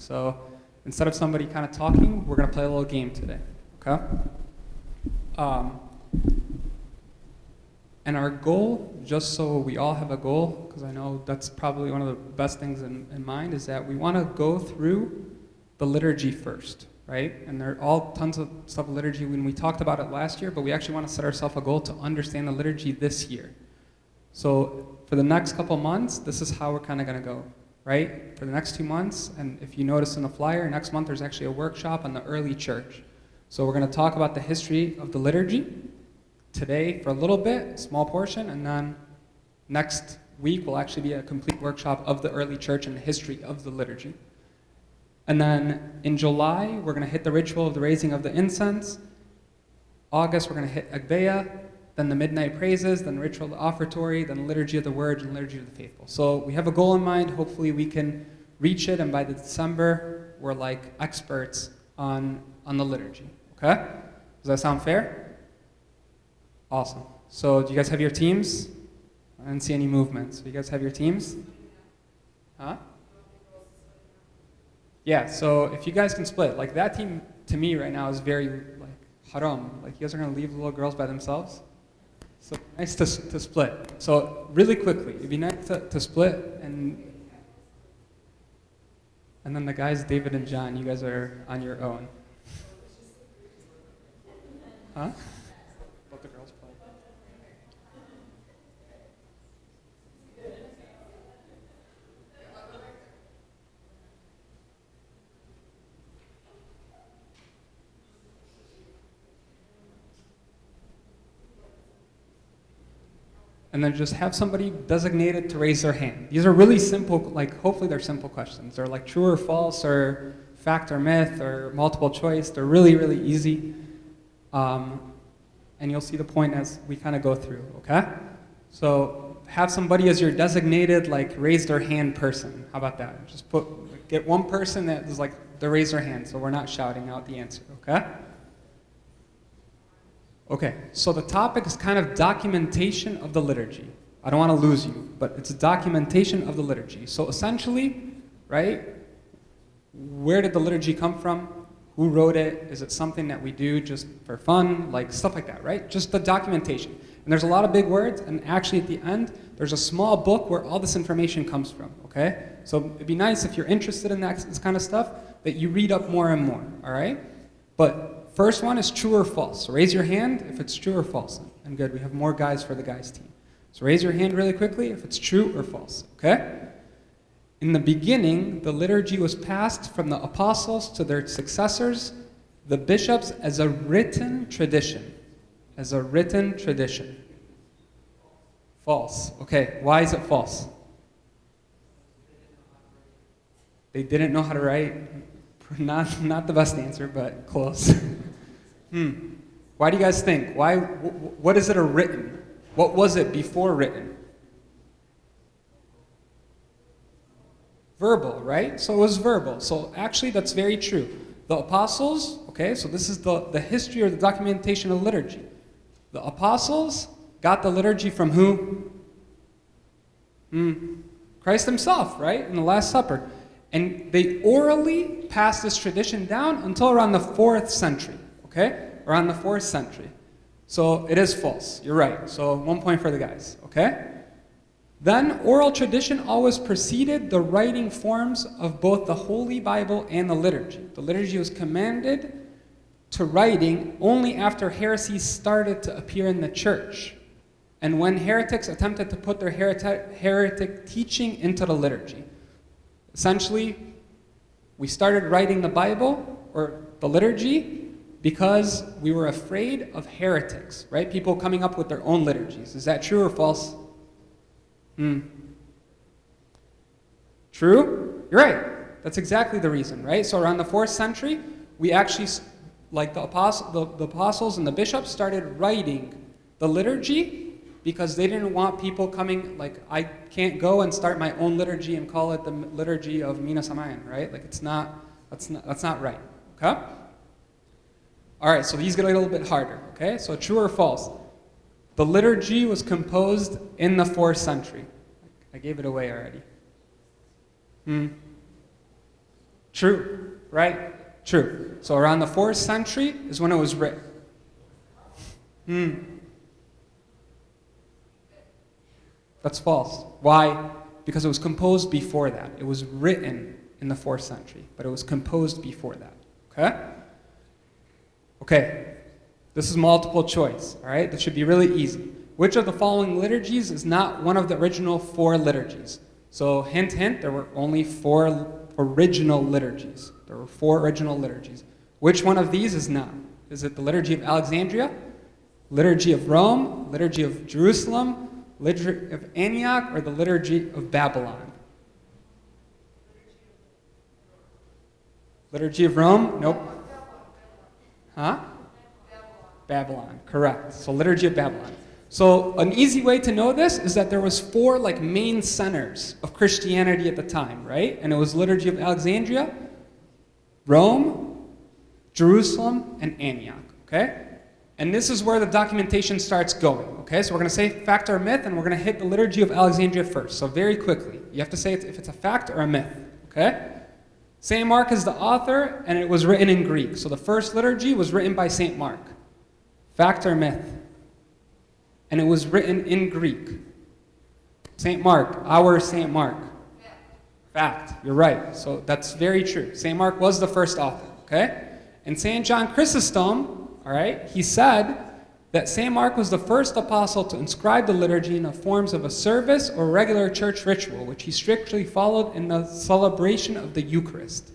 So instead of somebody kind of talking, we're going to play a little game today, okay? And our goal, just so we all have a goal, because I know that's probably one of the best things in mind, is that we want to go through the liturgy first, right? And there are all tons of stuff in liturgy when we talked about it last year, but we actually want to set ourselves a goal to understand the liturgy this year. So for the next couple months, this is how we're kind of going to go, right? For the next 2 months, and if you notice in the flyer, next month there's actually a workshop on the early church. So we're going to talk about the history of the liturgy today for a little bit, small portion, and then next week will actually be a complete workshop of the early church and the history of the liturgy. And then in July, we're going to hit the ritual of the raising of the incense. August, we're going to hit Agbeya, then the midnight praises, then the ritual of the offertory, then the liturgy of the word, and liturgy of the faithful. So we have a goal in mind. Hopefully we can reach it, and by December, we're like experts on the liturgy. Okay? Does that sound fair? Awesome. So do you guys have your teams? I didn't see any movements. Do you guys have your teams? Huh? Yeah, so if you guys can split, like that team to me right now is very like haram. Like you guys are going to leave the little girls by themselves? So nice to split. So really quickly, it'd be nice to split, and then the guys, David and John, you guys are on your own. Huh? Let the girls play. And then just have somebody designated to raise their hand. These are really simple, like hopefully they're simple questions. They're like true or false, or fact or myth, or multiple choice. They're really, really easy. And you'll see the point as we kind of go through, okay? So have somebody as your designated, like raise their hand person. How about that? Just get one person that is like, they raise their hand, so we're not shouting out the answer, okay? Okay, so the topic is kind of documentation of the liturgy. I don't want to lose you, but it's a documentation of the liturgy. So essentially, right, where did the liturgy come from? Who wrote it? Is it something that we do just for fun? Like stuff like that, right? Just the documentation. And there's a lot of big words, and actually at the end, there's a small book where all this information comes from, okay? So it'd be nice if you're interested in this kind of stuff, that you read up more and more, all right? But first one is true or false. So raise your hand if it's true or false. And good, we have more guys for the guys team. So raise your hand really quickly if it's true or false, okay? In the beginning, the liturgy was passed from the apostles to their successors, the bishops, as a written tradition. As a written tradition. False. Okay, why is it false? They didn't know how to write. Not the best answer, but close. Why do you guys think? Why? What is it a written? What was it before written? Verbal, right? So it was verbal. So actually that's very true. The apostles, okay, so this is the history or the documentation of liturgy. The apostles got the liturgy from who? Christ himself, right? In the Last Supper. And they orally passed this tradition down until around the 4th century, okay? Around the 4th century. So it is false, you're right. So 1 point for the guys, okay? Then oral tradition always preceded the writing forms of both the Holy Bible and the liturgy. The liturgy was commanded to writing only after heresies started to appear in the church, and when heretics attempted to put their heretic teaching into the liturgy. Essentially, we started writing the Bible, or the liturgy, because we were afraid of heretics, right? People coming up with their own liturgies. Is that true or false? True? You're right. That's exactly the reason, right? So around the 4th century, we actually, like the apostles and the bishops, started writing the liturgy because they didn't want people coming, like, I can't go and start my own liturgy and call it the liturgy of Mina Samman, right? Like, that's not right, okay? All right, so these get a little bit harder, okay? So true or false? The liturgy was composed in the 4th century. I gave it away already. True, right? True. So around the 4th century is when it was written. That's false. Why? Because it was composed before that. It was written in the 4th century, but it was composed before that. Okay? Okay. This is multiple choice, all right? This should be really easy. Which of the following liturgies is not one of the original 4 liturgies? So hint, hint, there were only 4 original liturgies. There were 4 original liturgies. Which one of these is not? Is it the Liturgy of Alexandria, Liturgy of Rome, Liturgy of Jerusalem, Liturgy of Antioch, or the Liturgy of Babylon? Liturgy of Rome? Nope. Huh? Babylon, correct. So Liturgy of Babylon. So an easy way to know this is that there was 4 main centers of Christianity at the time, right? And it was Liturgy of Alexandria, Rome, Jerusalem, and Antioch, okay? And this is where the documentation starts going, okay? So we're going to say fact or myth, and we're going to hit the Liturgy of Alexandria first. So very quickly, you have to say if it's a fact or a myth, okay? St. Mark is the author, and it was written in Greek. So the first liturgy was written by St. Mark. Fact or myth? And it was written in Greek. St. Mark, our St. Mark. Fact, you're right. So that's very true. St. Mark was the first author, okay? And St. John Chrysostom, all right, he said that St. Mark was the first apostle to inscribe the liturgy in the forms of a service or regular church ritual, which he strictly followed in the celebration of the Eucharist.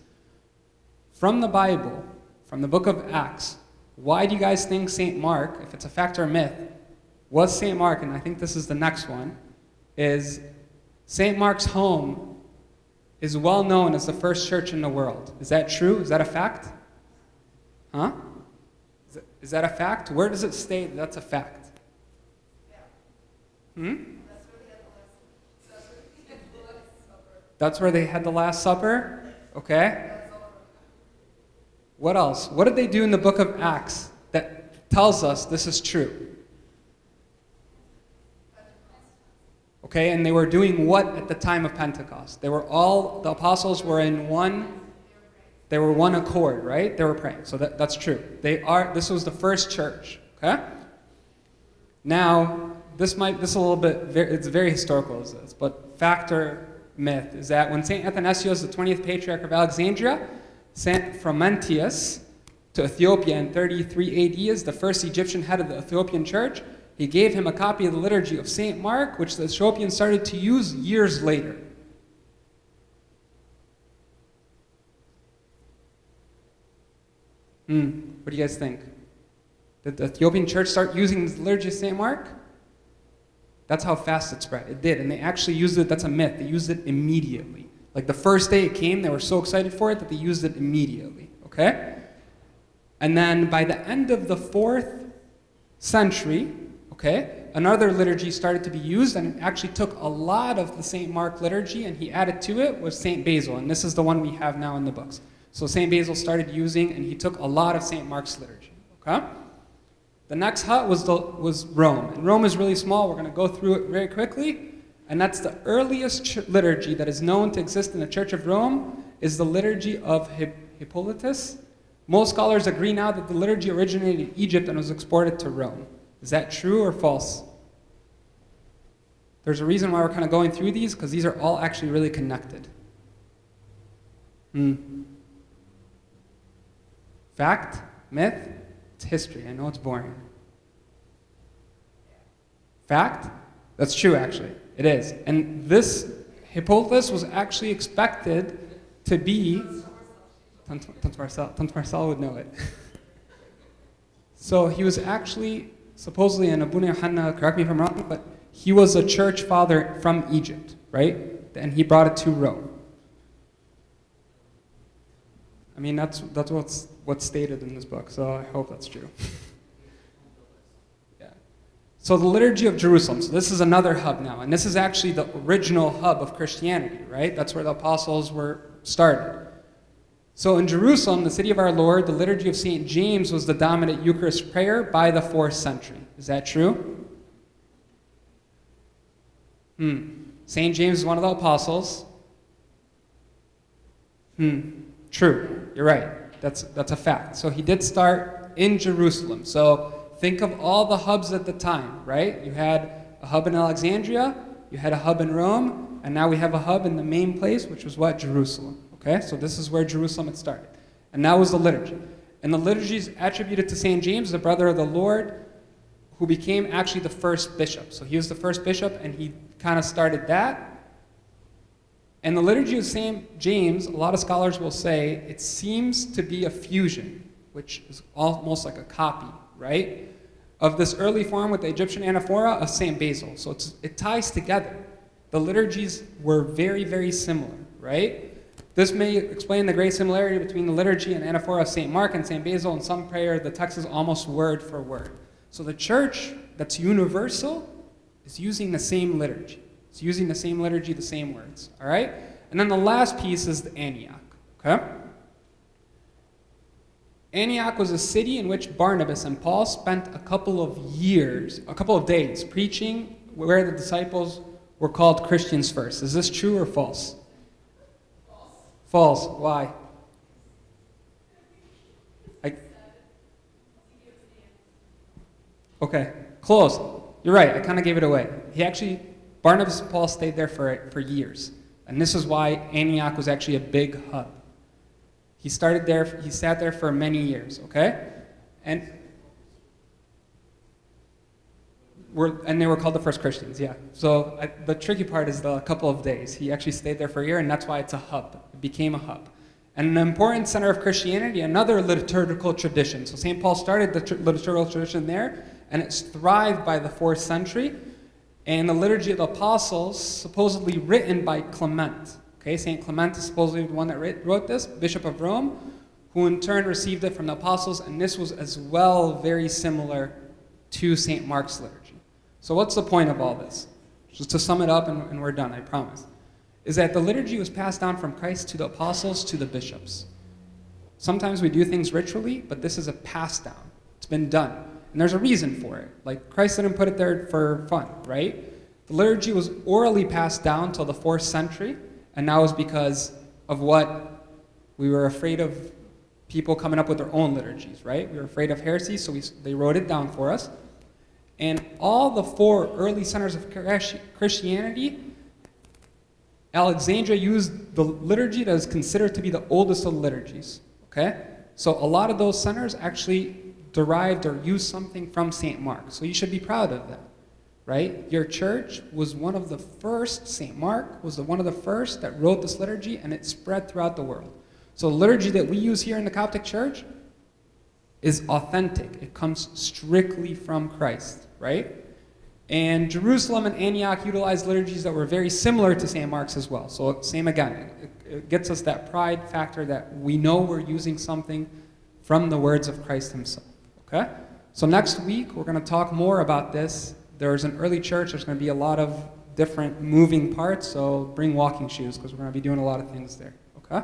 From the Bible, from the book of Acts, why do you guys think St. Mark, if it's a fact or a myth, was St. Mark, and I think this is the next one, is St. Mark's home is well known as the first church in the world. Is that true? Is that a fact? Huh? Is that a fact? Where does it state that's a fact? That's where they had the Last Supper? Okay. What else? What did they do in the book of Acts that tells us this is true? Okay, and they were doing what at the time of Pentecost? The apostles were in one, they were one accord, right? They were praying, so that's true. This was the first church, okay? Now, this is a little bit, it's very historical as this, but fact or myth is that when St. Athanasius, the 20th Patriarch of Alexandria, sent Frumentius to Ethiopia in 33 AD as the first Egyptian head of the Ethiopian church, he gave him a copy of the liturgy of St. Mark, which the Ethiopians started to use years later. What do you guys think? Did the Ethiopian church start using the liturgy of St. Mark? That's how fast it spread. It did, and they actually used it. That's a myth. They used it immediately. Like the first day it came, they were so excited for it that they used it immediately, okay? And then by the end of the 4th century, okay, another liturgy started to be used, and it actually took a lot of the St. Mark liturgy, and he added to it was St. Basil, and this is the one we have now in the books. So St. Basil started using, and he took a lot of St. Mark's liturgy, okay? The next hut was Rome, and Rome is really small. We're going to go through it very quickly, and that's the earliest liturgy that is known to exist in the Church of Rome is the liturgy of Hippolytus. Most scholars agree now that the liturgy originated in Egypt and was exported to Rome. Is that true or false? There's a reason why we're kind of going through these, because these are all actually really connected. Fact? Myth? It's history. I know it's boring. Fact? That's true, actually. It is. And this Hippolytus was actually expected to be... Tante Marcel would know it. So he was actually... supposedly, and Abu Yohanna, correct me if I'm wrong, but he was a church father from Egypt, right? And he brought it to Rome. I mean, that's what's stated in this book, so I hope that's true. Yeah. So the Liturgy of Jerusalem. So this is another hub now, and this is actually the original hub of Christianity, right? That's where the apostles were started. So in Jerusalem, the city of our Lord, the liturgy of St. James was the dominant Eucharist prayer by the 4th century. Is that true? St. James is one of the apostles. True, you're right. That's a fact. So he did start in Jerusalem. So think of all the hubs at the time, right? You had a hub in Alexandria, you had a hub in Rome, and now we have a hub in the main place, which was what? Jerusalem. Okay, so this is where Jerusalem had started. And that was the liturgy. And the liturgy is attributed to St. James, the brother of the Lord, who became actually the first bishop. So he was the first bishop, and he kind of started that. And the liturgy of St. James, a lot of scholars will say, it seems to be a fusion, which is almost like a copy, right, of this early form with the Egyptian anaphora of St. Basil. So it ties together. The liturgies were very, very similar, right? This may explain the great similarity between the liturgy and anaphora of St. Mark and St. Basil. In some prayer, the text is almost word for word. So the church that's universal is using the same liturgy. It's using the same liturgy, the same words, all right? And then the last piece is the Antioch, okay? Antioch was a city in which Barnabas and Paul spent a couple of days preaching, where the disciples were called Christians first. Is this true or false? False. Why? Okay, close. You're right, I kind of gave it away. Barnabas and Paul stayed there for years. And this is why Antioch was actually a big hub. He sat there for many years, okay? And they were called the first Christians, yeah. So the tricky part is the couple of days. He actually stayed there for a year, and that's why it's a hub. It became a hub. And an important center of Christianity, another liturgical tradition. So St. Paul started the liturgical tradition there, and it's thrived by the 4th century. And the Liturgy of the Apostles, supposedly written by Clement. Okay, St. Clement is supposedly the one that wrote this, Bishop of Rome, who in turn received it from the Apostles, and this was as well very similar to St. Mark's liturgy. So what's the point of all this? Just to sum it up, and we're done, I promise, is that the liturgy was passed down from Christ to the apostles to the bishops. Sometimes we do things ritually, but this is a pass down. It's been done. And there's a reason for it. Like, Christ didn't put it there for fun, right? The liturgy was orally passed down till the 4th century, and that was because of what we were afraid of people coming up with their own liturgies, right? We were afraid of heresy, so they wrote it down for us. And all the 4 early centers of Christianity, Alexandria used the liturgy that is considered to be the oldest of the liturgies, okay? So a lot of those centers actually derived or used something from St. Mark. So you should be proud of that, right? Your church was one of the first, St. Mark was one of the first that wrote this liturgy, and it spread throughout the world. So the liturgy that we use here in the Coptic Church is authentic. It comes strictly from Christ, right? And Jerusalem and Antioch utilized liturgies that were very similar to St. Mark's as well. So same again, it gets us that pride factor that we know we're using something from the words of Christ himself. Okay? So next week, we're going to talk more about this. There's an early church. There's going to be a lot of different moving parts, so bring walking shoes because we're going to be doing a lot of things there. Okay?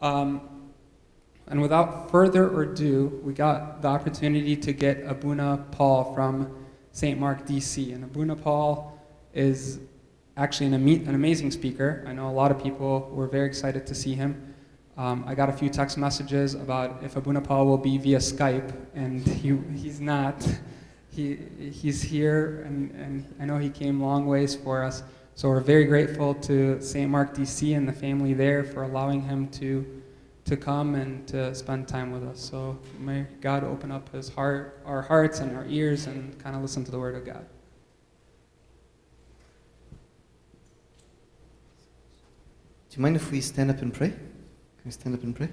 And without further ado, we got the opportunity to get Abuna Paul from St. Mark, D.C. And Abuna Paul is actually an amazing speaker. I know a lot of people were very excited to see him. I got a few text messages about if Abuna Paul will be via Skype, and he's not. He's here, and I know he came long ways for us. So we're very grateful to St. Mark DC and the family there for allowing him to come and to spend time with us. So may God open up his heart, our hearts and our ears, and kind of listen to the word of God. Do you mind if we stand up and pray? Can we stand up and pray?